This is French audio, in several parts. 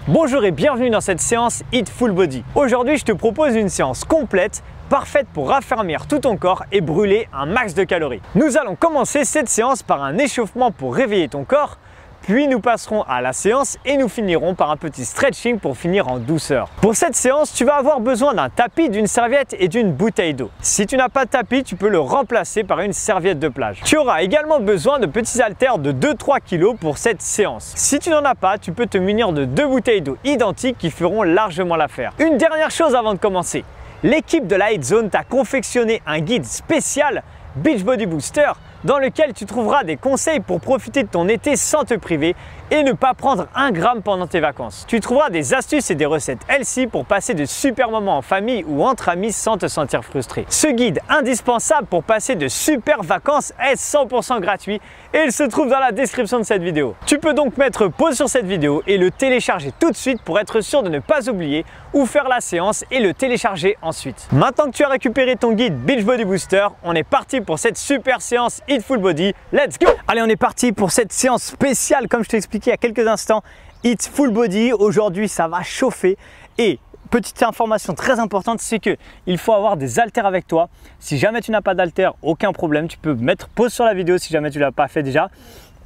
Bonjour et bienvenue dans cette séance Hit Full Body. Aujourd'hui, je te propose une séance complète, parfaite pour raffermir tout ton corps et brûler un max de calories. Nous allons commencer cette séance par un échauffement pour réveiller ton corps, puis nous passerons à la séance et nous finirons par un petit stretching pour finir en douceur. Pour cette séance, tu vas avoir besoin d'un tapis, d'une serviette et d'une bouteille d'eau. Si tu n'as pas de tapis, tu peux le remplacer par une serviette de plage. Tu auras également besoin de petits haltères de 2-3 kg pour cette séance. Si tu n'en as pas, tu peux te munir de 2 bouteilles d'eau identiques qui feront largement l'affaire. Une dernière chose avant de commencer. L'équipe de la Hit Zone t'a confectionné un guide spécial Beachbody Booster dans lequel tu trouveras des conseils pour profiter de ton été sans te priver et ne pas prendre un gramme pendant tes vacances. Tu trouveras des astuces et des recettes healthy pour passer de super moments en famille ou entre amis sans te sentir frustré. Ce guide indispensable pour passer de super vacances est 100% gratuit et il se trouve dans la description de cette vidéo. Tu peux donc mettre pause sur cette vidéo et le télécharger tout de suite pour être sûr de ne pas oublier ou faire la séance et le télécharger ensuite. Maintenant que tu as récupéré ton guide Beachbody Booster, on est parti pour cette super séance Hit Full Body. Let's go! Allez, on est parti pour cette séance spéciale comme je t'ai expliqué il y a quelques instants. Hit Full Body, aujourd'hui ça va chauffer et petite information très importante, c'est que il faut avoir des haltères avec toi. Si jamais tu n'as pas d'haltères, aucun problème, tu peux mettre pause sur la vidéo si jamais tu ne l'as pas fait déjà.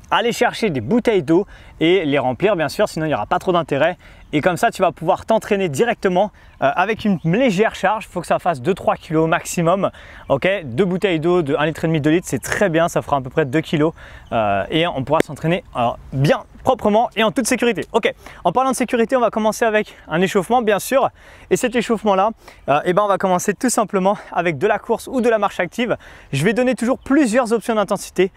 Aller chercher des bouteilles d'eau et les remplir bien sûr, sinon il n'y aura pas trop d'intérêt. Et comme ça, tu vas pouvoir t'entraîner directement avec une légère charge. Il faut que ça fasse 2-3 kg maximum. Ok, 2 bouteilles d'eau de 1,5 litre, 2 litres, c'est très bien. Ça fera à peu près 2 kg. Et on pourra s'entraîner bien proprement et en toute sécurité. Ok, en parlant de sécurité, on va commencer avec un échauffement bien sûr. Et cet échauffement-là, on va commencer tout simplement avec de la course ou de la marche active. Je vais donner toujours plusieurs options d'intensité,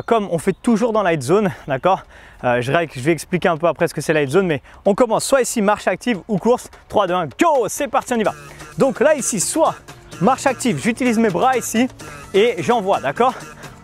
comme on fait toujours dans la Hit Zone, d'accord. Je vais expliquer un peu après ce que c'est la Hit Zone, mais on commence soit ici marche active ou course. 3, 2, 1, go! C'est parti, on y va. Donc là ici, soit marche active, j'utilise mes bras ici et j'envoie, d'accord?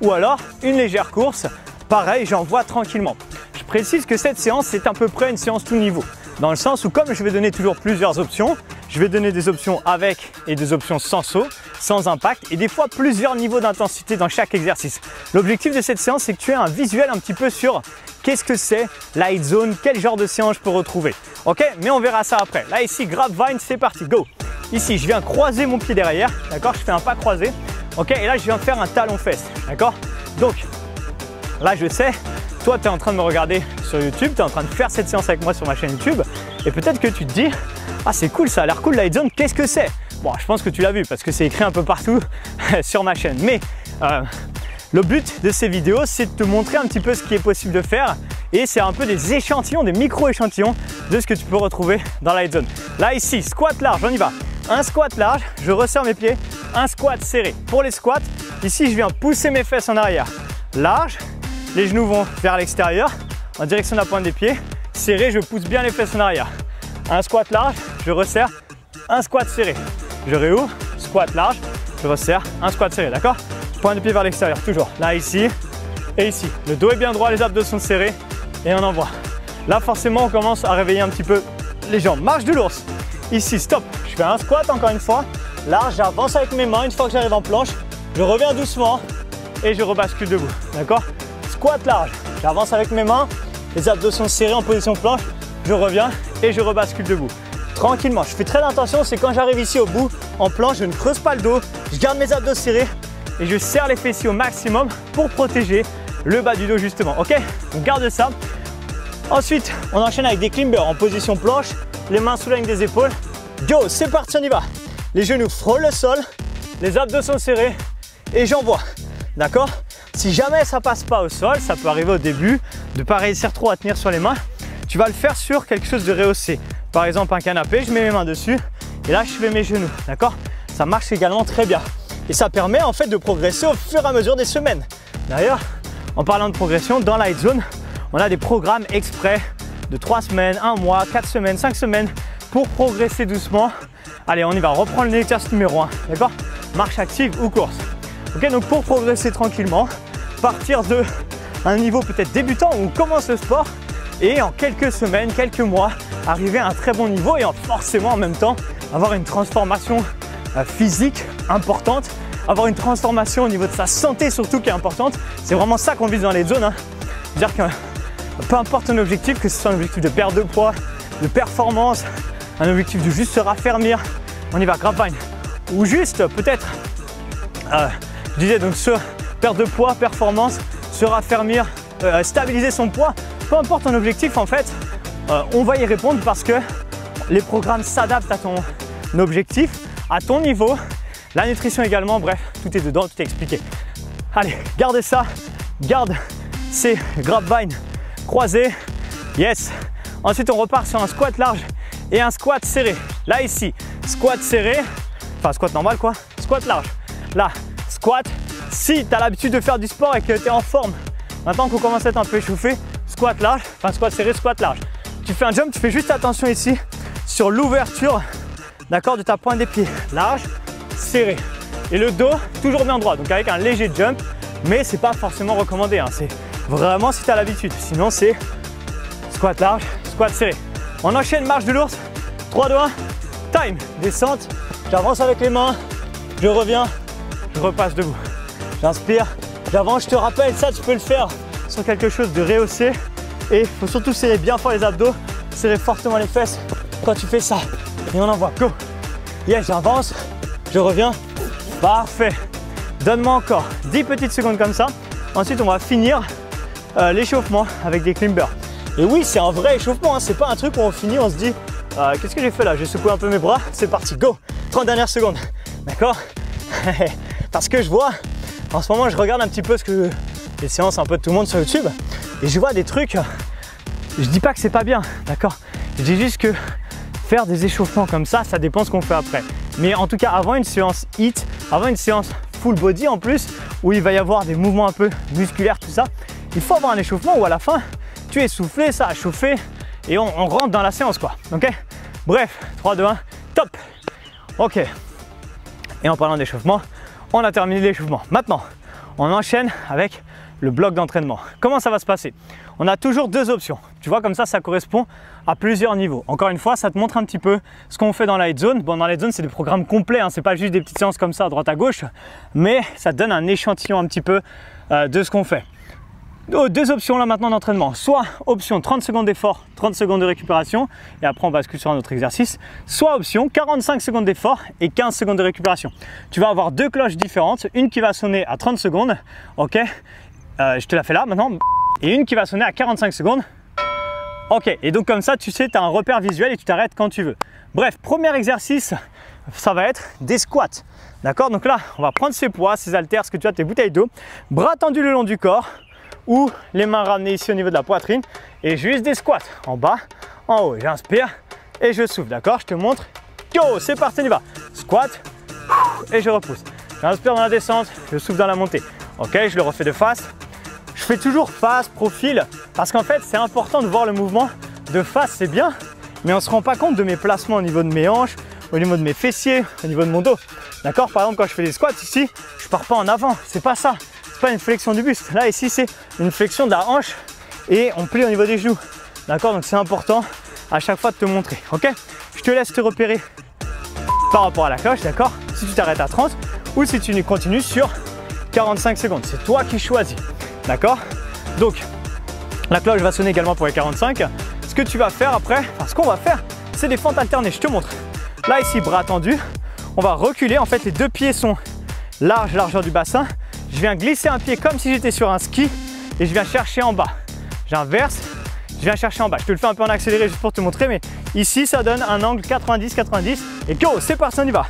Ou alors une légère course, pareil, j'envoie tranquillement. Je précise que cette séance, c'est à peu près une séance tout niveau. Dans le sens où comme je vais donner toujours plusieurs options, je vais donner des options avec et des options sans saut, sans impact et des fois plusieurs niveaux d'intensité dans chaque exercice. L'objectif de cette séance, c'est que tu aies un visuel un petit peu sur qu'est-ce que c'est la Hit Zone, quel genre de séance je peux retrouver. Ok, mais on verra ça après. Là ici, grapevine, c'est parti, go. Ici, je viens croiser mon pied derrière, d'accord, je fais un pas croisé. Ok, et là, je viens faire un talon-fesse, d'accord. Donc, là, je sais, toi, tu es en train de me regarder sur YouTube, tu es en train de faire cette séance avec moi sur ma chaîne YouTube et peut-être que tu te dis « Ah, c'est cool, ça a l'air cool la Hit Zone, qu'est-ce que c'est ?» Bon, je pense que tu l'as vu parce que c'est écrit un peu partout sur ma chaîne. Mais le but de ces vidéos, c'est de te montrer un petit peu ce qui est possible de faire et c'est un peu des échantillons, des micro-échantillons de ce que tu peux retrouver dans la Hit Zone. Là, ici, squat large, on y va. Un squat large, je resserre mes pieds, un squat serré. Pour les squats, ici, je viens pousser mes fesses en arrière. Large, les genoux vont vers l'extérieur, en direction de la pointe des pieds. Serré, je pousse bien les fesses en arrière. Un squat large, je resserre, un squat serré. Je réouvre, squat large, je resserre, un squat serré, d'accord? Pointe de pied vers l'extérieur, toujours. Là, ici et ici. Le dos est bien droit, les abdos sont serrés et on envoie. Là, forcément, on commence à réveiller un petit peu les jambes. Marche de l'ours. Ici, stop. Je fais un squat encore une fois. Large, j'avance avec mes mains. Une fois que j'arrive en planche, je reviens doucement et je rebascule debout, d'accord? Squat large, j'avance avec mes mains, les abdos sont serrés en position planche, je reviens et je rebascule debout. Tranquillement, je fais très attention, c'est quand j'arrive ici au bout, en planche, je ne creuse pas le dos, je garde mes abdos serrés et je serre les fessiers au maximum pour protéger le bas du dos justement, ok? On garde ça. Ensuite, on enchaîne avec des climbers en position planche, les mains sous la ligne des épaules. Go, c'est parti, on y va. Les genoux frôlent le sol, les abdos sont serrés et j'envoie, d'accord? Si jamais ça passe pas au sol, ça peut arriver au début de ne pas réussir trop à tenir sur les mains. Tu vas le faire sur quelque chose de rehaussé. Par exemple un canapé, je mets mes mains dessus et là je fais mes genoux, d'accord? Ça marche également très bien. Et ça permet en fait de progresser au fur et à mesure des semaines. D'ailleurs, en parlant de progression, dans la Hit Zone, on a des programmes exprès de 3 semaines, 1 mois, 4 semaines, 5 semaines pour progresser doucement. Allez, on y va, on reprend l'exercice numéro 1, d'accord? Marche active ou course. Ok, donc pour progresser tranquillement, partir de un niveau peut-être débutant où on commence le sport et en quelques semaines, quelques mois, arriver à un très bon niveau et forcément en même temps avoir une transformation physique importante, avoir une transformation au niveau de sa santé surtout qui est importante. C'est vraiment ça qu'on vise dans les zones, hein. C'est-à-dire que peu importe ton objectif, que ce soit un objectif de perte de poids, de performance, un objectif de juste se raffermir, on y va, grappine. Ou juste peut-être, je disais donc perte de poids, performance, se raffermir, stabiliser son poids, peu importe ton objectif en fait, on va y répondre parce que les programmes s'adaptent à ton objectif, à ton niveau, la nutrition également, bref, tout est dedans, tout est expliqué. Allez, gardez ça, garde ces grapevines croisés, yes. Ensuite, on repart sur un squat large et un squat serré. Là, ici, squat serré, enfin squat normal quoi, squat large. Là, squat, si tu as l'habitude de faire du sport et que tu es en forme, maintenant qu'on commence à être un peu échauffé, squat large, enfin squat serré, squat large. Tu fais un jump, tu fais juste attention ici sur l'ouverture, d'accord, de ta pointe des pieds, large, serré. Et le dos, toujours bien droit, donc avec un léger jump, mais c'est pas forcément recommandé, hein. C'est vraiment si tu as l'habitude, sinon c'est squat large, squat serré. On enchaîne marche de l'ours, 3, 2, 1, time, descente, j'avance avec les mains, je reviens, je repasse debout. J'inspire, j'avance, je te rappelle, ça tu peux le faire sur quelque chose de rehaussé et il faut surtout serrer bien fort les abdos, serrer fortement les fesses quand tu fais ça. Et on envoie, go. Yes, j'avance, je reviens, parfait. Donne-moi encore 10 petites secondes comme ça. Ensuite, on va finir l'échauffement avec des climbers. Et oui, c'est un vrai échauffement, hein. C'est pas un truc où on finit, on se dit qu'est-ce que j'ai fait là? J'ai secoué un peu mes bras, c'est parti, go. 30 dernières secondes, d'accord? Parce que je vois, en ce moment, je regarde un petit peu les séances un peu de tout le monde sur YouTube et je vois des trucs, je dis pas que c'est pas bien, d'accord? Je dis juste que faire des échauffements comme ça dépend ce qu'on fait après. Mais en tout cas, avant une séance HIIT, avant une séance full body en plus, où il va y avoir des mouvements un peu musculaires, tout ça, il faut avoir un échauffement où à la fin, tu es soufflé, ça a chauffé et on rentre dans la séance quoi, ok? Bref, 3, 2, 1, top. Ok, et en parlant d'échauffement, on a terminé l'échauffement. Maintenant, on enchaîne avec le bloc d'entraînement. Comment ça va se passer? On a toujours deux options. Tu vois, comme ça correspond à plusieurs niveaux. Encore une fois, ça te montre un petit peu ce qu'on fait dans la Head Zone. Bon, dans la Head Zone, c'est des programmes complets, hein, c'est pas juste des petites séances comme ça à droite à gauche, mais ça te donne un échantillon un petit peu de ce qu'on fait. Deux options là maintenant d'entraînement, soit option 30 secondes d'effort, 30 secondes de récupération et après on bascule sur un autre exercice, soit option 45 secondes d'effort et 15 secondes de récupération. Tu vas avoir deux cloches différentes, une qui va sonner à 30 secondes, ok, je te la fais là maintenant, et une qui va sonner à 45 secondes, ok, et donc comme ça tu sais, tu as un repère visuel et tu t'arrêtes quand tu veux. Bref, premier exercice, ça va être des squats, d'accord, donc là on va prendre ses poids, ses haltères, ce que tu as, tes bouteilles d'eau, bras tendus le long du corps, ou les mains ramenées ici au niveau de la poitrine et juste des squats en bas, en haut. J'inspire et je souffle, d'accord? Je te montre. Go, c'est parti, on y va. Squat et je repousse. J'inspire dans la descente, je souffle dans la montée. Ok, je le refais de face. Je fais toujours face, profil, parce qu'en fait, c'est important de voir le mouvement de face, c'est bien, mais on ne se rend pas compte de mes placements au niveau de mes hanches, au niveau de mes fessiers, au niveau de mon dos. D'accord? Par exemple, quand je fais des squats ici, je pars pas en avant, c'est pas ça. Pas une flexion du buste, là ici c'est une flexion de la hanche et on plie au niveau des genoux, d'accord? Donc c'est important à chaque fois de te montrer, ok? Je te laisse te repérer par rapport à la cloche, d'accord? Si tu t'arrêtes à 30 ou si tu continues sur 45 secondes, c'est toi qui choisis, d'accord? Donc la cloche va sonner également pour les 45. Ce que tu vas faire après, enfin ce qu'on va faire, c'est des fentes alternées, je te montre. Là ici, bras tendus, on va reculer, en fait les deux pieds sont larges, largeur du bassin. Je viens glisser un pied comme si j'étais sur un ski et je viens chercher en bas. J'inverse, je viens chercher en bas. Je te le fais un peu en accéléré juste pour te montrer, mais ici ça donne un angle 90-90 et go, c'est parti, on y va.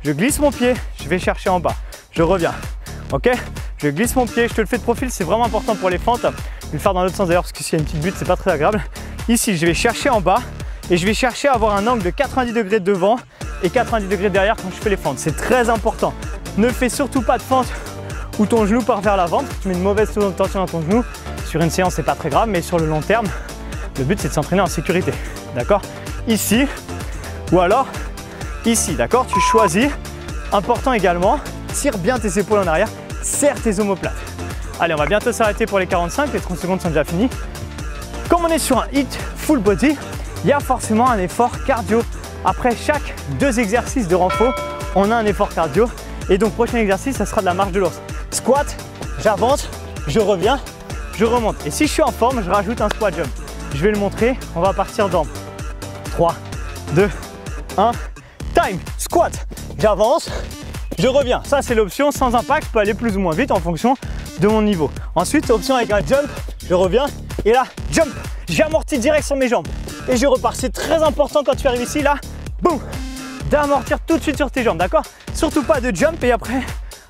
Je glisse mon pied, je vais chercher en bas, je reviens, ok? Je glisse mon pied, je te le fais de profil, c'est vraiment important pour les fentes. Je vais le faire dans l'autre sens d'ailleurs parce que s'il y a une petite butte, c'est pas très agréable. Ici, je vais chercher en bas et je vais chercher à avoir un angle de 90 degrés devant et 90 degrés derrière quand je fais les fentes. C'est très important. Ne fais surtout pas de fente où ton genou part vers l'avant, tu mets une mauvaise tension dans ton genou. Sur une séance, c'est pas très grave, mais sur le long terme, le but c'est de s'entraîner en sécurité, d'accord? Ici, ou alors ici, d'accord? Tu choisis. Important également, tire bien tes épaules en arrière, serre tes omoplates. Allez, on va bientôt s'arrêter pour les 45, les 30 secondes sont déjà finies. Comme on est sur un HIIT full body, il y a forcément un effort cardio. Après chaque 2 exercices de renfort, on a un effort cardio. Et donc prochain exercice, ça sera de la marche de l'ours. Squat, j'avance, je reviens, je remonte. Et si je suis en forme, je rajoute un squat jump. Je vais le montrer, on va partir dans 3, 2, 1, time, squat. J'avance, je reviens. Ça, c'est l'option sans impact. Je peux aller plus ou moins vite en fonction de mon niveau. Ensuite, option avec un jump, je reviens et là, jump. J'amortis direct sur mes jambes et je repars. C'est très important quand tu arrives ici, là, boum, d'amortir tout de suite sur tes jambes, d'accord? Surtout pas de jump et après,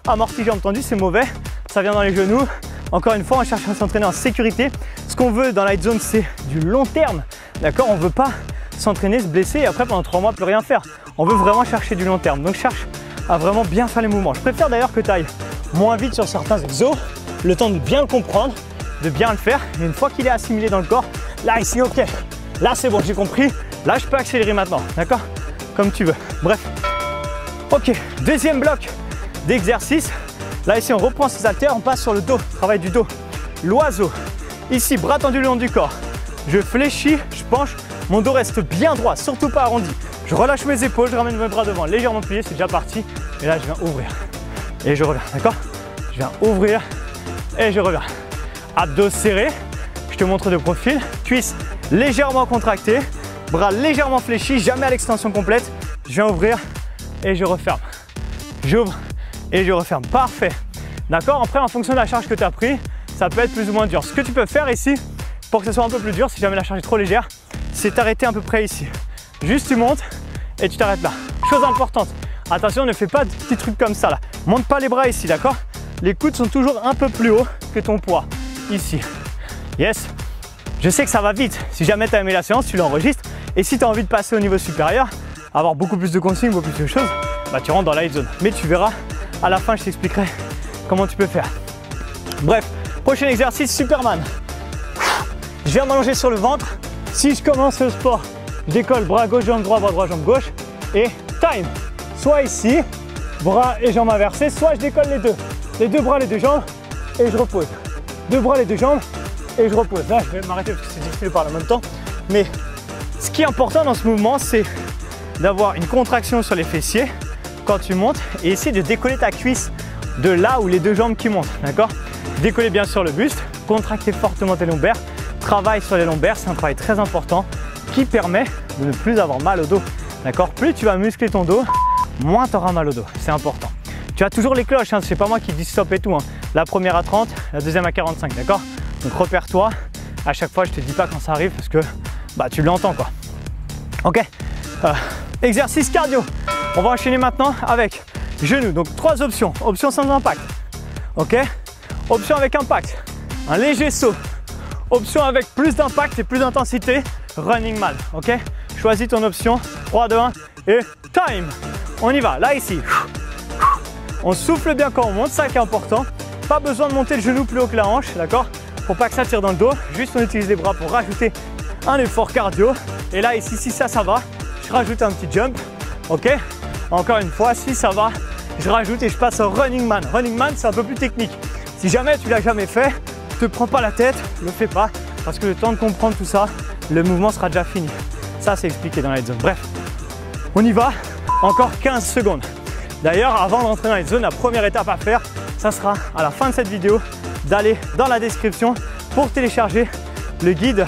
amorti jambes tendues, c'est mauvais. Ça vient dans les genoux. Encore une fois, on cherche à s'entraîner en sécurité. Ce qu'on veut dans Light Zone, c'est du long terme, d'accord? On ne veut pas s'entraîner, se blesser et après pendant 3 mois plus rien faire. On veut vraiment chercher du long terme. Donc cherche à vraiment bien faire les mouvements. Je préfère d'ailleurs que tu ailles moins vite sur certains exos, le temps de bien le comprendre, de bien le faire. Et une fois qu'il est assimilé dans le corps, là ici, ok, là c'est bon, j'ai compris. Là je peux accélérer maintenant, d'accord? Comme tu veux. Bref. Ok, deuxième bloc d'exercice. Là ici on reprend ses haltères, on passe sur le dos, travail du dos. L'oiseau, ici bras tendus le long du corps. Je fléchis, je penche, mon dos reste bien droit, surtout pas arrondi. Je relâche mes épaules, je ramène mes bras devant, légèrement pliés, c'est déjà parti. Et là je viens ouvrir et je reviens, d'accord? Je viens ouvrir et je reviens. Abdos serrés, je te montre de profil, cuisses légèrement contractées, bras légèrement fléchis, jamais à l'extension complète. Je viens ouvrir et je referme. J'ouvre et je referme. Parfait. D'accord? Après, en fonction de la charge que tu as pris, ça peut être plus ou moins dur. Ce que tu peux faire ici, pour que ce soit un peu plus dur, si jamais la charge est trop légère, c'est t'arrêter à peu près ici. Juste tu montes et tu t'arrêtes là. Chose importante, attention, ne fais pas de petits trucs comme ça là. Monte pas les bras ici, d'accord? Les coudes sont toujours un peu plus hauts que ton poids. Ici. Yes. Je sais que ça va vite. Si jamais tu as aimé la séance, tu l'enregistres. Et si tu as envie de passer au niveau supérieur, avoir beaucoup plus de consignes, beaucoup plus de choses, bah tu rentres dans la Light Zone. Mais tu verras, à la fin, je t'expliquerai comment tu peux faire. Bref, prochain exercice, Superman. Je viens m'allonger sur le ventre. Si je commence le sport, je décolle bras gauche, jambe droite, bras droit, jambe gauche. Et time. Soit ici, bras et jambes inversées, soit je décolle les deux. Les deux bras, les deux jambes et je repose. Deux bras, les deux jambes et je repose. Là, je vais m'arrêter parce que c'est difficile de parler en même temps. Mais ce qui est important dans ce mouvement, c'est d'avoir une contraction sur les fessiers quand tu montes et essayer de décoller ta cuisse de là où les deux jambes qui montent, d'accord? Décoller bien sûr le buste, contracter fortement tes lombaires, travail sur les lombaires, c'est un travail très important qui permet de ne plus avoir mal au dos, d'accord? Plus tu vas muscler ton dos, moins tu auras mal au dos, c'est important. Tu as toujours les cloches, hein, c'est pas moi qui dis stop et tout, hein. La première à 30, la deuxième à 45, d'accord? Donc repère-toi, à chaque fois je te dis pas quand ça arrive parce que bah, tu l'entends quoi. Ok, exercice cardio. On va enchaîner maintenant avec genoux. Donc 3 options. Option sans impact. Ok. Option avec impact. Un léger saut. Option avec plus d'impact et plus d'intensité. Running man. Ok. Choisis ton option. 3, 2, 1 et time. On y va. Là ici. On souffle bien quand on monte. Ça qui est important. Pas besoin de monter le genou plus haut que la hanche. D'accord. Pour pas que ça tire dans le dos. Juste on utilise les bras pour rajouter un effort cardio. Et là ici, si ça va, je rajoute un petit jump. Ok. Encore une fois, si ça va, je rajoute et je passe au running man. Running man, c'est un peu plus technique. Si jamais tu l'as jamais fait, ne te prends pas la tête, ne le fais pas, parce que le temps de comprendre tout ça, le mouvement sera déjà fini. Ça, c'est expliqué dans la Light Zone. Bref, on y va. Encore 15 secondes. D'ailleurs, avant d'entrer dans la Light Zone, la première étape à faire, ça sera à la fin de cette vidéo, d'aller dans la description pour télécharger le guide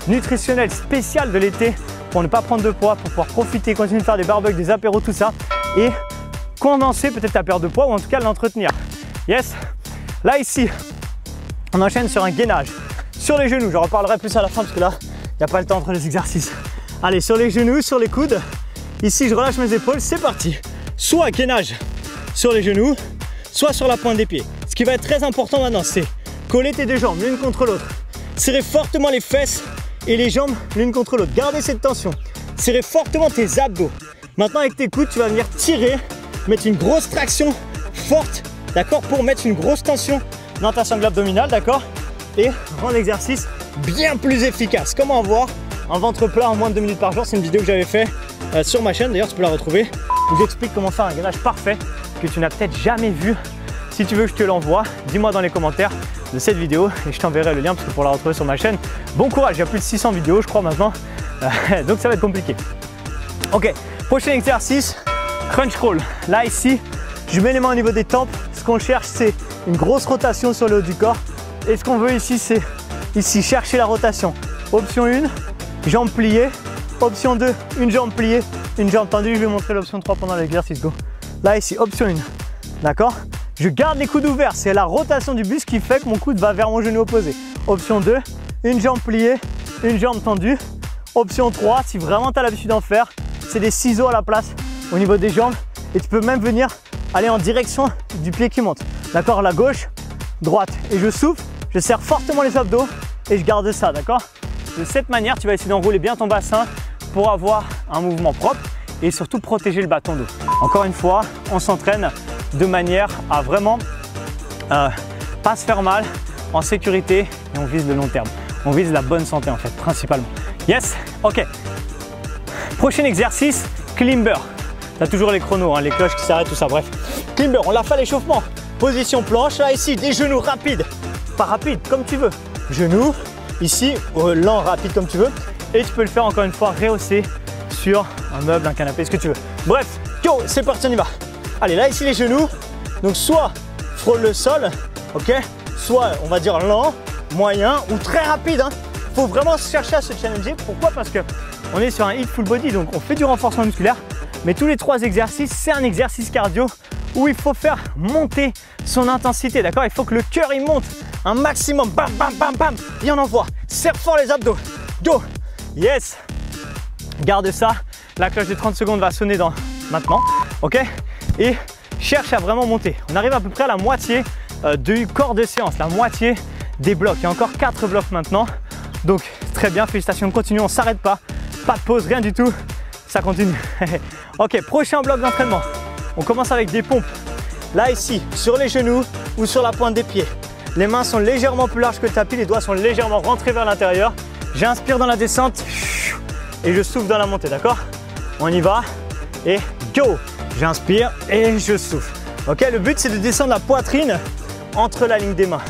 nutritionnel spécial de l'été pour ne pas prendre de poids, pour pouvoir profiter, continuer de faire des barbecues, des apéros, tout ça et condenser peut-être ta perte de poids ou en tout cas l'entretenir. Yes. Là ici, on enchaîne sur un gainage. Sur les genoux, j'en reparlerai plus à la fin parce que là, il n'y a pas le temps entre les exercices. Allez, sur les genoux, sur les coudes. Ici, je relâche mes épaules, c'est parti. Soit gainage sur les genoux, soit sur la pointe des pieds. Ce qui va être très important maintenant, c'est coller tes deux jambes l'une contre l'autre. Serrer fortement les fesses et les jambes l'une contre l'autre. Gardez cette tension. Serrez fortement tes abdos. Maintenant, avec tes coudes, tu vas venir tirer, mettre une grosse traction forte, d'accord, pour mettre une grosse tension dans ta sangle abdominale, d'accord, et rendre l'exercice bien plus efficace. Comment avoir un ventre plat en moins de 2 minutes par jour? C'est une vidéo que j'avais fait sur ma chaîne, d'ailleurs tu peux la retrouver, où j'explique comment faire un gainage parfait que tu n'as peut-être jamais vu. Si tu veux que je te l'envoie, dis-moi dans les commentaires de cette vidéo et je t'enverrai le lien parce que pour la retrouver sur ma chaîne, bon courage, il y a plus de 600 vidéos je crois maintenant, donc ça va être compliqué. Ok, prochain exercice, crunch crawl. Là ici, je mets les mains au niveau des tempes. Ce qu'on cherche, c'est une grosse rotation sur le haut du corps. Et ce qu'on veut ici, c'est chercher la rotation. Option 1, jambes pliées. Option 2, une jambe pliée, une jambe tendue. Je vais montrer l'option 3 pendant l'exercice. Go. Là, ici, option 1. D'accord? Je garde les coudes ouverts. C'est la rotation du buste qui fait que mon coude va vers mon genou opposé. Option 2, une jambe pliée, une jambe tendue. Option 3, si vraiment tu as l'habitude d'en faire, c'est des ciseaux à la place au niveau des jambes. Et tu peux même venir aller en direction du pied qui monte. D'accord? La gauche, droite. Et je souffle, je serre fortement les abdos et je garde ça. D'accord? De cette manière, tu vas essayer d'enrouler bien ton bassin pour avoir un mouvement propre et surtout protéger le bas de ton dos. Encore une fois, on s'entraîne de manière à vraiment pas se faire mal, en sécurité, et on vise le long terme. On vise la bonne santé en fait, principalement. Yes? Ok. Prochain exercice, climber. Tu as toujours les chronos, hein, les cloches qui s'arrêtent, tout ça, bref. Climber, on l'a fait à l'échauffement. Position planche, là ici, des genoux rapides. Pas rapides, comme tu veux. Genoux, ici, lent, rapide, comme tu veux. Et tu peux le faire encore une fois, rehaussé sur un meuble, un canapé, ce que tu veux. Bref, go, c'est parti, on y va. Allez, là ici, les genoux. Donc, soit frôle le sol, ok? Soit, on va dire lent, moyen ou très rapide. Hein. Faut vraiment chercher à se challenger. Pourquoi? Parce que on est sur un hit full body, donc on fait du renforcement musculaire. Mais tous les 3 exercices, c'est un exercice cardio où il faut faire monter son intensité, d'accord? Il faut que le cœur il monte un maximum, bam, bam, bam, bam, et on envoie. Serre fort les abdos, go, yes. Garde ça, la cloche de 30 secondes va sonner dans maintenant, ok? Et cherche à vraiment monter. On arrive à peu près à la moitié du corps de séance, la moitié des blocs. Il y a encore 4 blocs maintenant, donc très bien, félicitations, continue, on ne s'arrête pas, pas de pause, rien du tout, ça continue. Ok, prochain bloc d'entraînement. On commence avec des pompes. Là ici, sur les genoux ou sur la pointe des pieds. Les mains sont légèrement plus larges que le tapis, les doigts sont légèrement rentrés vers l'intérieur. J'inspire dans la descente et je souffle dans la montée, d'accord? On y va et go! J'inspire et je souffle. Ok, le but c'est de descendre la poitrine entre la ligne des mains.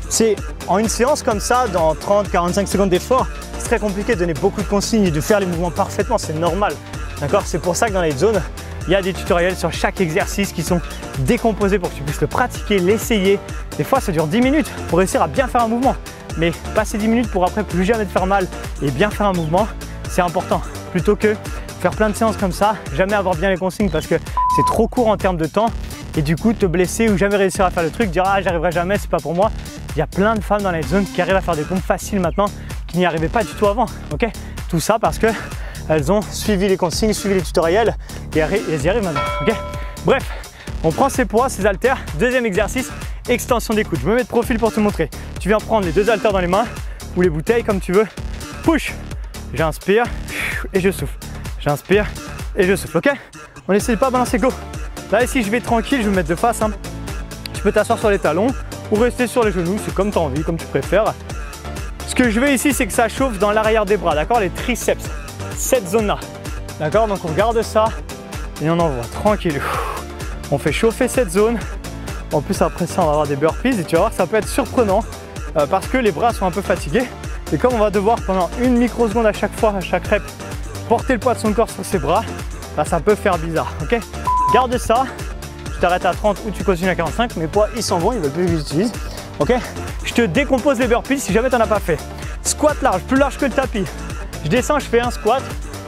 C'est en une séance comme ça, dans 30-45 secondes d'effort, c'est très compliqué de donner beaucoup de consignes et de faire les mouvements parfaitement, c'est normal. D'accord? C'est pour ça que dans les zones, il y a des tutoriels sur chaque exercice qui sont décomposés pour que tu puisses le pratiquer, l'essayer. Des fois, ça dure 10 minutes pour réussir à bien faire un mouvement. Mais passer 10 minutes pour après plus jamais te faire mal et bien faire un mouvement, c'est important. Plutôt que faire plein de séances comme ça, jamais avoir bien les consignes parce que c'est trop court en termes de temps. Et du coup, te blesser ou jamais réussir à faire le truc, dire ah, j'arriverai jamais, c'est pas pour moi. Il y a plein de femmes dans les zones qui arrivent à faire des pompes faciles maintenant qui n'y arrivaient pas du tout avant. Ok, tout ça parce que elles ont suivi les consignes, suivi les tutoriels et elles y arrivent maintenant. Ok, bref, on prend ses poids, ses haltères. Deuxième exercice, extension des coudes. Je me mets de profil pour te montrer. Tu viens prendre les 2 haltères dans les mains ou les bouteilles comme tu veux. Push, j'inspire et je souffle. J'inspire et je souffle. Ok, on essaie de pas balancer, go. Là ici, je vais tranquille, je vais me mettre de face. Hein. Tu peux t'asseoir sur les talons ou rester sur les genoux, c'est comme tu as envie, comme tu préfères. Ce que je veux ici, c'est que ça chauffe dans l'arrière des bras, d'accord? Les triceps, cette zone-là. D'accord? Donc on garde ça et on envoie tranquille. On fait chauffer cette zone. En plus, après ça, on va avoir des burpees et tu vas voir que ça peut être surprenant parce que les bras sont un peu fatigués. Et comme on va devoir pendant une microseconde à chaque fois, à chaque rep, porter le poids de son corps sur ses bras, bah, ça peut faire bizarre. Ok? Garde ça. Tu t'arrêtes à 30 ou tu continues à 45. Mes poids, ils s'en vont, ils veulent plus que j'utilise. Ok? Je te décompose les burpees si jamais tu n'en as pas fait. Squat large, plus large que le tapis. Je descends, je fais un squat.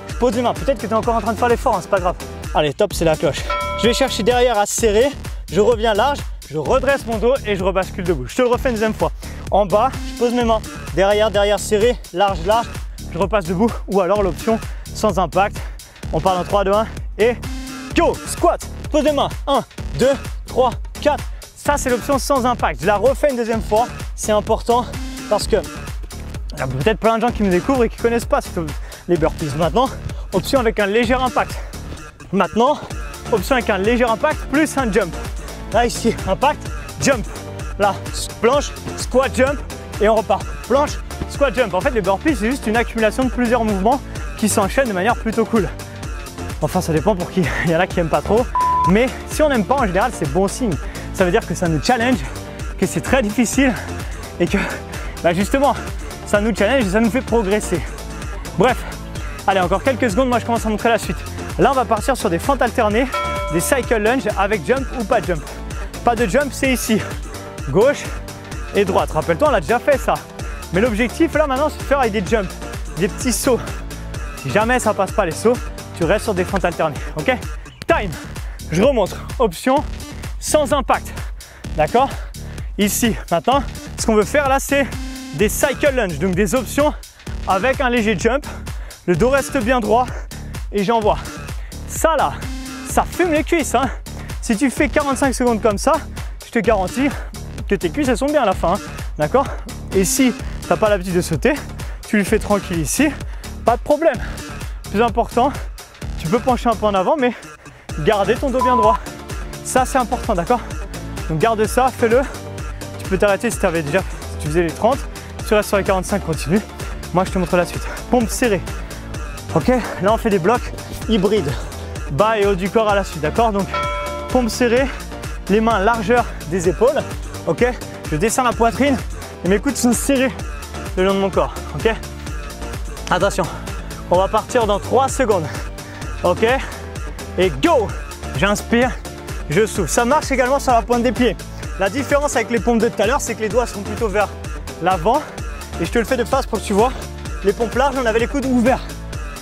Je pose les mains. Peut-être que tu es encore en train de faire l'effort, hein, c'est pas grave. Allez, top, c'est la cloche. Je vais chercher derrière à serrer. Je reviens large. Je redresse mon dos et je rebascule debout. Je te le refais une deuxième fois. En bas, je pose mes mains. Derrière, serré, large, large. Je repasse debout. Ou alors l'option sans impact. On part dans 3, 2, 1 et go! Squat. Pose les mains. 1, 2, 3, 4. Ça, c'est l'option sans impact. Je la refais une deuxième fois. C'est important parce que il y a peut-être plein de gens qui me découvrent et qui ne connaissent pas les burpees. Maintenant, option avec un léger impact. Maintenant, option avec un léger impact plus un jump. Là, ici, impact, jump. Là, planche, squat, jump et on repart. Planche, squat, jump. En fait, les burpees, c'est juste une accumulation de plusieurs mouvements qui s'enchaînent de manière plutôt cool. Enfin, ça dépend pour qui. Il y en a qui n'aiment pas trop. Mais si on n'aime pas, en général, c'est bon signe. Ça veut dire que ça nous challenge, que c'est très difficile et que bah justement, ça nous challenge et ça nous fait progresser. Bref, allez, encore quelques secondes, moi je commence à montrer la suite. Là, on va partir sur des fentes alternées, des cycle lunge avec jump ou pas jump. Pas de jump, c'est ici, gauche et droite. Rappelle-toi, on a déjà fait ça. Mais l'objectif là maintenant, c'est de faire avec des jumps, des petits sauts. Si jamais ça passe pas les sauts, tu restes sur des fentes alternées. Ok? Time. Je remonte. Option sans impact. D'accord? Ici, maintenant, ce qu'on veut faire là, c'est des cycle lunge, donc des options avec un léger jump. Le dos reste bien droit et j'envoie. Ça là, ça fume les cuisses. Hein. Si tu fais 45 secondes comme ça, je te garantis que tes cuisses elles sont bien à la fin. Hein. D'accord? Et si tu n'as pas l'habitude de sauter, tu le fais tranquille ici, pas de problème. Plus important, tu peux pencher un peu en avant, mais garder ton dos bien droit. Ça c'est important, d'accord? Donc garde ça, fais-le. Tu peux t'arrêter si tu avais déjà, si tu faisais les 30, si tu restes sur les 45, continue. Moi je te montre la suite. Pompe serrée. Ok, là on fait des blocs hybrides. Bas et haut du corps à la suite, d'accord? Donc pompe serrée, les mains largeur des épaules. Ok, je descends la poitrine et mes coudes sont serrés le long de mon corps. Ok, attention, on va partir dans 3 secondes. Ok, et go! J'inspire, je souffle. Ça marche également sur la pointe des pieds. La différence avec les pompes de tout à l'heure, c'est que les doigts sont plutôt vers l'avant. Et je te le fais de face pour que tu vois. Les pompes larges, on avait les coudes ouverts.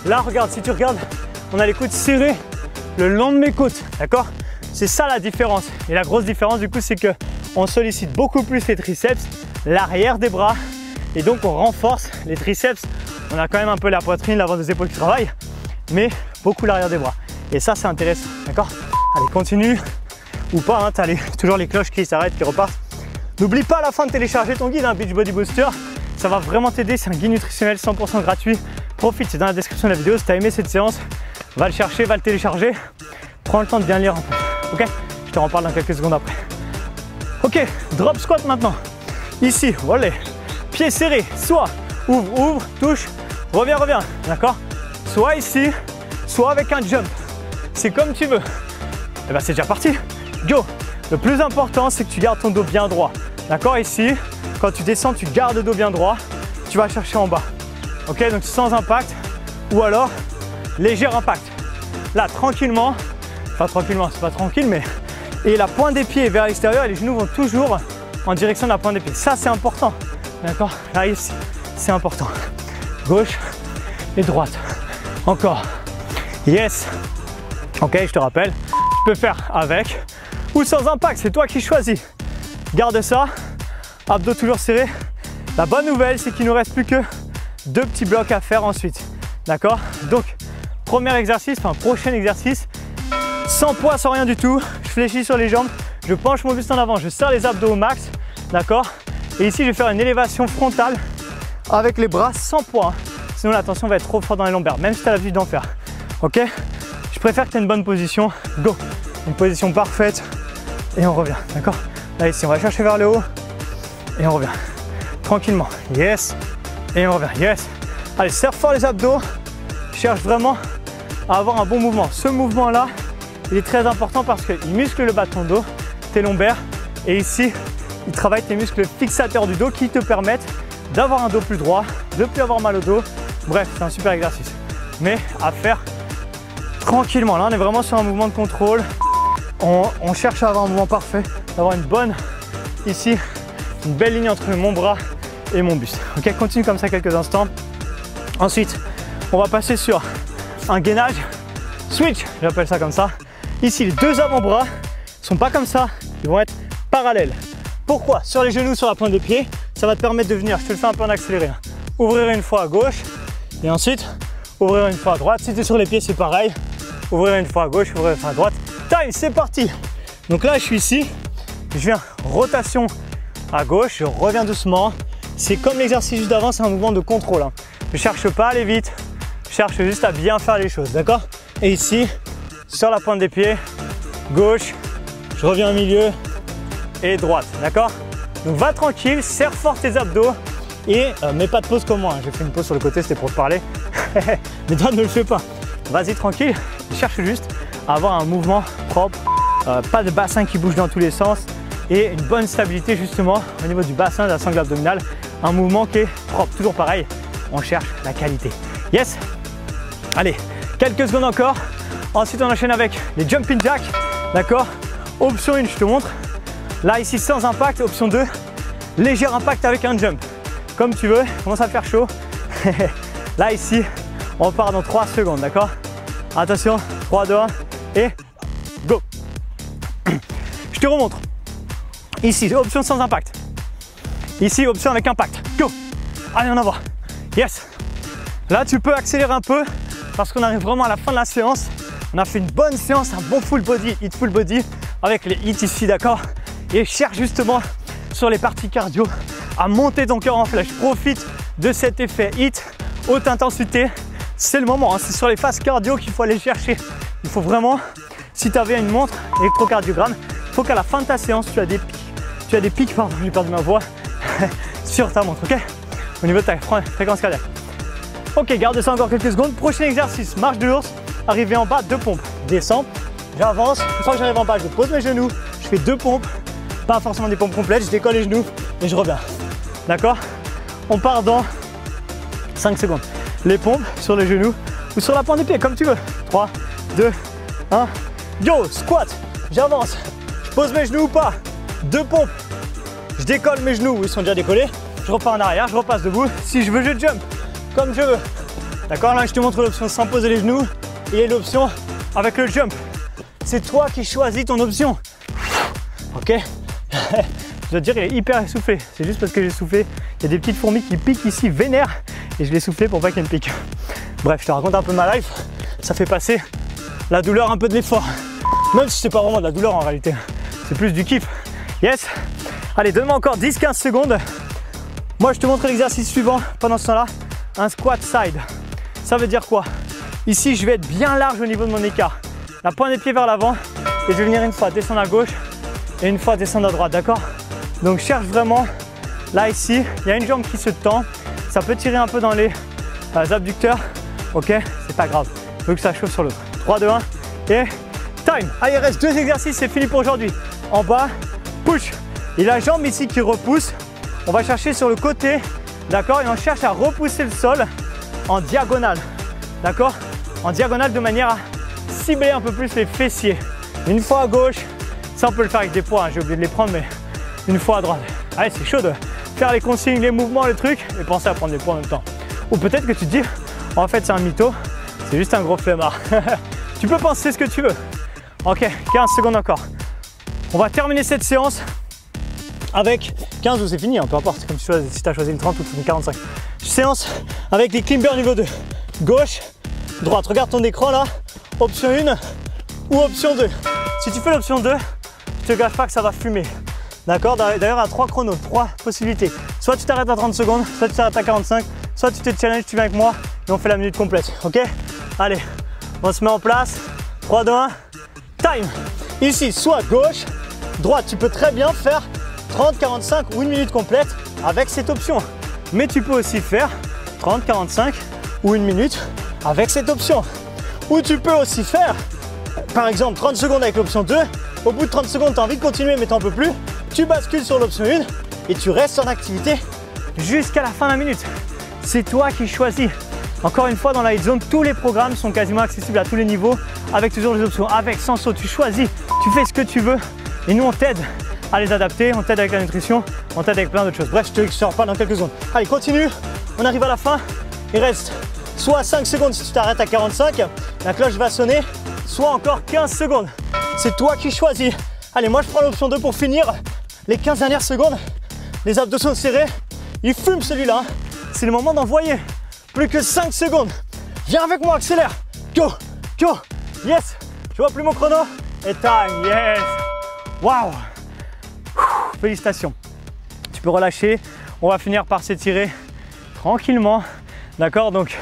Là, regarde, si tu regardes, on a les coudes serrés le long de mes côtes. D'accord? C'est ça la différence. Et la grosse différence, du coup, c'est qu'on sollicite beaucoup plus les triceps, l'arrière des bras. Et donc, on renforce les triceps. On a quand même un peu la poitrine, l'avant des épaules qui travaillent, mais beaucoup l'arrière des bras. Et ça, c'est intéressant. D'accord? Allez, continue. Ou pas, hein, tu as toujours les cloches qui s'arrêtent, qui repartent. N'oublie pas à la fin de télécharger ton guide, Beachbody Booster. Ça va vraiment t'aider, c'est un guide nutritionnel 100% gratuit. Profite, c'est dans la description de la vidéo. Si tu as aimé cette séance, va le chercher, va le télécharger. Prends le temps de bien lire un peu. Ok? Je te reparle dans quelques secondes après. Ok, drop squat maintenant. Ici, voilà. Pieds serrés, soit ouvre, ouvre, touche, reviens, reviens. D'accord? Soit ici, soit avec un jump. C'est comme tu veux. Et bien c'est déjà parti. Go! Le plus important, c'est que tu gardes ton dos bien droit. D'accord? Ici, quand tu descends, tu gardes le dos bien droit. Tu vas chercher en bas. Ok? Donc sans impact ou alors léger impact. Là, tranquillement, enfin tranquillement, c'est pas tranquille, mais et la pointe des pieds vers l'extérieur et les genoux vont toujours en direction de la pointe des pieds. Ça, c'est important. D'accord? Là, ici, c'est important. Gauche et droite. Encore. Yes. Ok, je te rappelle, tu peux faire avec ou sans impact, c'est toi qui choisis. Garde ça, abdos toujours serrés. La bonne nouvelle, c'est qu'il ne nous reste plus que 2 petits blocs à faire ensuite. D'accord? Donc, premier exercice, enfin prochain exercice, sans poids, sans rien du tout. Je fléchis sur les jambes, je penche mon buste en avant, je serre les abdos au max. D'accord? Et ici, je vais faire une élévation frontale avec les bras sans poids. Sinon, la tension va être trop forte dans les lombaires, même si tu as l'habitude d'en faire. Ok? Je préfère que tu aies une bonne position. Go! Une position parfaite. Et on revient. D'accord? Là, ici, on va chercher vers le haut. Et on revient. Tranquillement. Yes. Et on revient. Yes. Allez, serre fort les abdos. Cherche vraiment à avoir un bon mouvement. Ce mouvement-là, il est très important parce qu'il muscle le bas de ton dos, tes lombaires. Et ici, il travaille tes muscles fixateurs du dos qui te permettent d'avoir un dos plus droit, de ne plus avoir mal au dos. Bref, c'est un super exercice. Mais à faire tranquillement. Là, on est vraiment sur un mouvement de contrôle. On cherche à avoir un mouvement parfait, d'avoir une bonne, ici, une belle ligne entre mon bras et mon buste. Ok, continue comme ça quelques instants. Ensuite, on va passer sur un gainage switch, j'appelle ça comme ça. Ici, les 2 avant-bras ne sont pas comme ça, ils vont être parallèles. Pourquoi? Sur les genoux, sur la pointe des pieds, ça va te permettre de venir, je te le fais un peu en accéléré. Ouvrir une fois à gauche et ensuite ouvrir une fois à droite. Si tu es sur les pieds, c'est pareil. Ouvrir une fois à gauche, ouvrir une fois à droite. Time, c'est parti. Donc là, je suis ici. Je viens rotation à gauche, je reviens doucement. C'est comme l'exercice juste d'avant, c'est un mouvement de contrôle. Hein. Je cherche pas à aller vite, je cherche juste à bien faire les choses, d'accord? Et ici, sur la pointe des pieds, gauche, je reviens au milieu et droite, d'accord? Donc va tranquille, serre fort tes abdos et mets pas de pause comme moi. Hein. J'ai fait une pause sur le côté, c'était pour te parler. Mais toi, ne le fais pas. Vas-y tranquille, cherche juste à avoir un mouvement propre, pas de bassin qui bouge dans tous les sens et une bonne stabilité justement au niveau du bassin, de la sangle abdominale. Un mouvement qui est propre, toujours pareil, on cherche la qualité. Yes? Allez, quelques secondes encore. Ensuite, on enchaîne avec les jumping jacks, d'accord? Option 1, je te montre. Là, ici, sans impact. Option 2, léger impact avec un jump. Comme tu veux, commence à faire chaud. Là, ici, On part dans 3 secondes, d'accord? Attention, 3, 2, 1 et go. Je te remontre. Ici, option sans impact. Ici, option avec impact. Go. Allez, on en va. Yes. Là, tu peux accélérer un peu parce qu'on arrive vraiment à la fin de la séance. On a fait une bonne séance, un bon full body, hit full body avec les hits ici, d'accord? Et cherche justement sur les parties cardio à monter ton cœur en flèche. Profite de cet effet hit, haute intensité. C'est le moment, hein. C'est sur les phases cardio qu'il faut aller chercher. Il faut vraiment, si tu avais une montre électrocardiogramme, il faut qu'à la fin de ta séance, tu as des pics, pardon, j'ai perdu ma voix, sur ta montre, ok? Au niveau de ta fréquence cardiaque. Ok, garde ça encore quelques secondes. Prochain exercice, marche de l'ours, arriver en bas, 2 pompes. Descends, j'avance, une fois que j'arrive en bas, je pose mes genoux, je fais 2 pompes, pas forcément des pompes complètes, je décolle les genoux et je reviens. D'accord? On part dans 5 secondes. Les pompes sur les genoux ou sur la pointe des pieds, comme tu veux. 3, 2, 1. Yo, squat, j'avance, je pose mes genoux ou pas. 2 pompes, je décolle mes genoux, ils sont déjà décollés. Je repars en arrière, je repasse debout. Si je veux, je jump, comme je veux. D'accord, là je te montre l'option sans poser les genoux et l'option avec le jump. C'est toi qui choisis ton option. Ok. Je dois te dire, il est hyper essoufflé. C'est juste parce que j'ai soufflé. Il y a des petites fourmis qui piquent ici, vénère. Et je l'ai soufflé pour pas qu'elles me piquent. Bref, je te raconte un peu ma life. Ça fait passer la douleur un peu de l'effort. Même si c'est pas vraiment de la douleur en réalité. C'est plus du kiff. Yes. Allez, donne-moi encore 10-15 secondes. Moi, je te montre l'exercice suivant. Pendant ce temps-là, un squat side. Ça veut dire quoi? Ici, je vais être bien large au niveau de mon écart. La pointe des pieds vers l'avant. Et je vais venir une fois descendre à gauche et une fois descendre à droite, d'accord? Donc cherche vraiment, là ici, il y a une jambe qui se tend, ça peut tirer un peu dans les abducteurs, ok? C'est pas grave, il faut que ça chauffe sur l'autre. 3, 2, 1 et time. Allez, il reste 2 exercices, c'est fini pour aujourd'hui. En bas, push. Et la jambe ici qui repousse, on va chercher sur le côté, d'accord? Et on cherche à repousser le sol en diagonale, d'accord? En diagonale de manière à cibler un peu plus les fessiers. Une fois à gauche, ça on peut le faire avec des poids, hein. J'ai oublié de les prendre, mais une fois à droite. Allez, c'est chaud de faire les consignes, les mouvements, les trucs et penser à prendre des poids en même temps. Ou peut-être que tu te dis, en fait c'est un mytho, c'est juste un gros flemmard. Tu peux penser ce que tu veux. Ok, 15 secondes encore. On va terminer cette séance avec 15 ou c'est fini, hein, peu importe, c'est comme si tu as choisi une 30 ou une 45. Séance avec les climbers niveau 2. Gauche, droite. Regarde ton écran là, option 1 ou option 2. Si tu fais l'option 2, je te gâche pas que ça va fumer. D'accord? D'ailleurs, il y a 3 chronos, 3 possibilités. Soit tu t'arrêtes à 30 secondes, soit tu t'arrêtes à 45, soit tu te challenges, tu viens avec moi et on fait la minute complète. Ok? Allez, on se met en place. 3, 2, 1, time! Ici, soit gauche, droite. Tu peux très bien faire 30, 45 ou une minute complète avec cette option. Mais tu peux aussi faire 30, 45 ou une minute avec cette option. Ou tu peux aussi faire, par exemple, 30 secondes avec l'option 2. Au bout de 30 secondes, tu as envie de continuer mais tu n'en peux plus. Tu bascules sur l'option 1 et tu restes en activité jusqu'à la fin de la minute. C'est toi qui choisis. Encore une fois, dans la Hit Zone, tous les programmes sont quasiment accessibles à tous les niveaux avec toujours les options. Avec, sans saut, tu choisis, tu fais ce que tu veux et nous on t'aide à les adapter, on t'aide avec la nutrition, on t'aide avec plein d'autres choses. Bref, je te reparle dans quelques secondes. Allez, continue, on arrive à la fin. Il reste soit 5 secondes si tu t'arrêtes à 45, la cloche va sonner, soit encore 15 secondes. C'est toi qui choisis. Allez, moi je prends l'option 2 pour finir. Les 15 dernières secondes, les abdos sont serrés. Il fume celui-là. C'est le moment d'envoyer. Plus que 5 secondes. Viens avec moi, accélère. Go, go. Yes. Je vois plus mon chrono. Et time. Yes. Waouh. Félicitations. Tu peux relâcher. On va finir par s'étirer tranquillement. D'accord? Donc,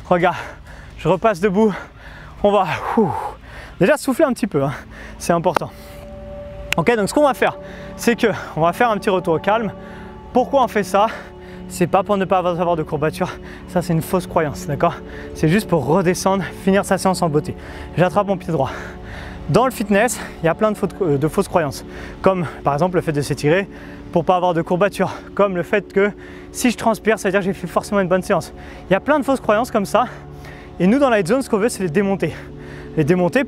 regarde. Je repasse debout. On va déjà souffler un petit peu. Hein. C'est important. Ok, donc ce qu'on va faire, c'est que on va faire un petit retour au calme. Pourquoi on fait ça? C'est pas pour ne pas avoir de courbature, ça c'est une fausse croyance, d'accord? C'est juste pour redescendre, finir sa séance en beauté. J'attrape mon pied droit. Dans le fitness, il y a plein de fausses croyances, comme par exemple le fait de s'étirer pour pas avoir de courbature, comme le fait que si je transpire, ça veut dire que j'ai fait forcément une bonne séance. Il y a plein de fausses croyances comme ça, et nous dans la Hit Zone, ce qu'on veut, c'est les démonter. Les démonter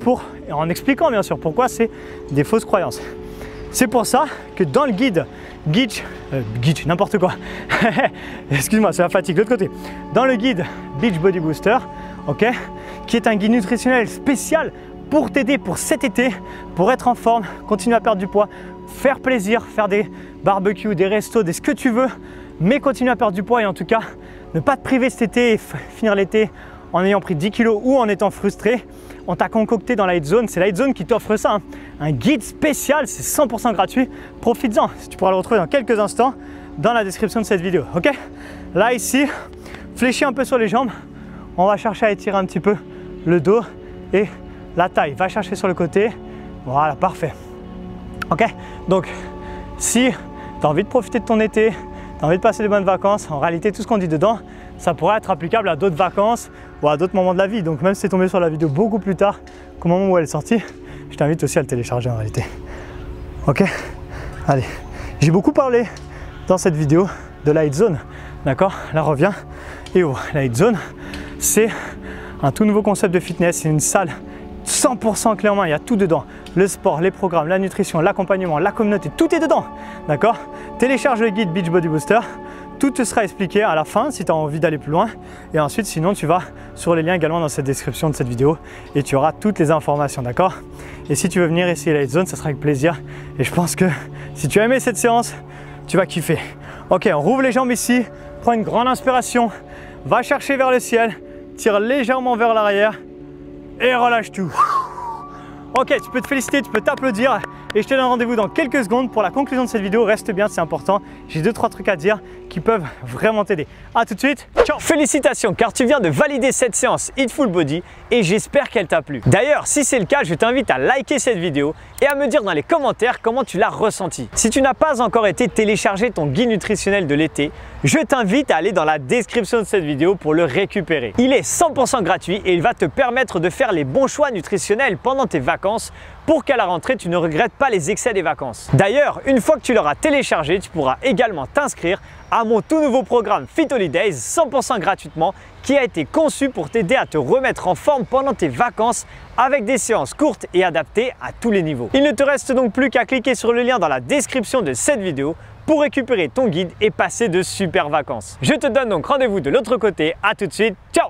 en expliquant bien sûr pourquoi c'est des fausses croyances. C'est pour ça que dans le guide n'importe quoi. Excuse-moi, c'est la fatigue de l'autre côté. Dans le guide Beach Body Booster, ok, qui est un guide nutritionnel spécial pour t'aider pour cet été, pour être en forme, continuer à perdre du poids, faire plaisir, faire des barbecues, des restos, ce que tu veux, mais continuer à perdre du poids et en tout cas, ne pas te priver cet été et finir l'été en ayant pris 10 kilos ou en étant frustré. On t'a concocté dans Light Zone, c'est Light Zone qui t'offre ça, hein. Un guide spécial, c'est 100% gratuit, profites-en. Tu pourras le retrouver dans quelques instants dans la description de cette vidéo, ok? Là ici, fléchis un peu sur les jambes, on va chercher à étirer un petit peu le dos et la taille, va chercher sur le côté, voilà, parfait. Ok, donc si tu as envie de profiter de ton été, tu as envie de passer de bonnes vacances, en réalité tout ce qu'on dit dedans, ça pourrait être applicable à d'autres vacances ou à d'autres moments de la vie. Donc même si tu es tombé sur la vidéo beaucoup plus tard qu'au moment où elle est sortie, je t'invite aussi à le télécharger en réalité. Ok, allez, j'ai beaucoup parlé dans cette vidéo de Light Zone, d'accord? Là reviens et ouvre. Light Zone, c'est un tout nouveau concept de fitness, c'est une salle 100% clé en main, il y a tout dedans. Le sport, les programmes, la nutrition, l'accompagnement, la communauté, tout est dedans, d'accord? Télécharge le guide Beach Body Booster, tout te sera expliqué à la fin si tu as envie d'aller plus loin. Et ensuite, sinon, tu vas sur les liens également dans cette description de cette vidéo et tu auras toutes les informations, d'accord? Et si tu veux venir essayer Light Zone, ça sera avec plaisir. Et je pense que si tu as aimé cette séance, tu vas kiffer. Ok, on rouvre les jambes ici, prends une grande inspiration, va chercher vers le ciel, tire légèrement vers l'arrière et relâche tout. Ok, tu peux te féliciter, tu peux t'applaudir et je te donne rendez-vous dans quelques secondes pour la conclusion de cette vidéo. Reste bien, c'est important. J'ai 2-3 trucs à dire qui peuvent vraiment t'aider. A tout de suite, ciao! Félicitations car tu viens de valider cette séance Hit Full Body et j'espère qu'elle t'a plu. D'ailleurs, si c'est le cas, je t'invite à liker cette vidéo et à me dire dans les commentaires comment tu l'as ressenti. Si tu n'as pas encore été télécharger ton guide nutritionnel de l'été, je t'invite à aller dans la description de cette vidéo pour le récupérer. Il est 100% gratuit et il va te permettre de faire les bons choix nutritionnels pendant tes vacances pour qu'à la rentrée, tu ne regrettes pas les excès des vacances. D'ailleurs, une fois que tu l'auras téléchargé, tu pourras également t'inscrire à mon tout nouveau programme Fit Holidays 100% gratuitement qui a été conçu pour t'aider à te remettre en forme pendant tes vacances avec des séances courtes et adaptées à tous les niveaux. Il ne te reste donc plus qu'à cliquer sur le lien dans la description de cette vidéo pour récupérer ton guide et passer de super vacances. Je te donne donc rendez-vous de l'autre côté. À tout de suite, ciao!